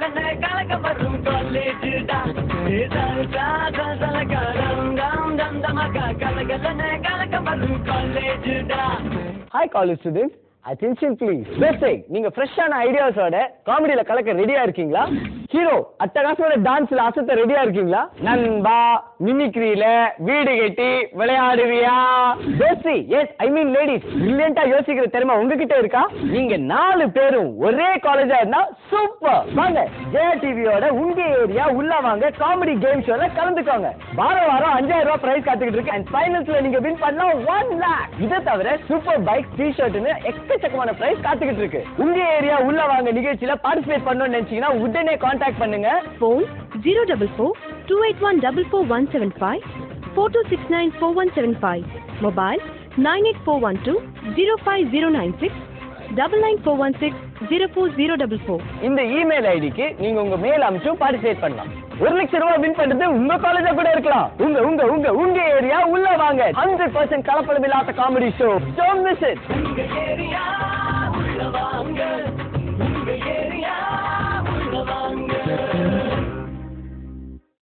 கலகலன கலக்க வரும் காலேஜ்டா கலக்க வரும் காலேஜ்டா. Hi college students, attention please. Basic, நீங்க ஃப்ரெஷ்ஷான ஐடியாஸோட காமெடியில கலக்க ரெடியா இருக்கீங்களா? ஹீரோ அட்டகாசோட டான்ஸ்ல அசத்த ரெடியா இருக்கீங்களா? நண்பா மிமிக்ரியில வீடு கட்டி விளையாடுவியா? பேசி எஸ் ஐ மீன் லேடிஸ், பிரில்லியண்டா யோசிக்கிற திறமை உங்ககிட்ட இருக்கா? நீங்க 4 பேரும் ஒரே காலேஜா இருந்தா சூப்பர். வாங்க ஜெயா டிவியோட உங்க ஏரியா உள்ள வாங்க காமெடி கேம் ஷோல கலந்துக்கோங்க. வாரம் 5000 ரூபாய் பிரைஸ் காத்துக்கிட்டு இருக்கு. அண்ட் ஃபைனல்ஸ்ல நீங்க வின் பண்ணலாம் 1 lakh. இதை தவிர சூப்பர் பைக் டி-ஷர்ட்னு எக்கச்சக்கமான பிரைஸ் காத்துக்கிட்டு இருக்கு. உங்க ஏரியா உள்ள வாங்க நிகழ்ச்சியில பார்ட்டிசிபேட் பண்ணணும்னு நினைச்சீங்கன்னா உடனே கான்டாக்ட் பண்ணுங்க. Phone 044-281-44175, 4269-4175. Mobile 98412-05096, 99416-04044. இந்த இமெயில் ஐடிக்கு நீங்க உங்க மெயில் அனுப்பிச்சு பார்ட்டிசிபேட் பண்ணலாம். 1 லட்சம் ரூபாய் வின் பண்றது உங்க காலேஜா கூட இருக்கலாம். உங்க ஏரியா உள்ள வாங்க. 100% கலப்படம் இல்லாத comedy show. Don't miss it.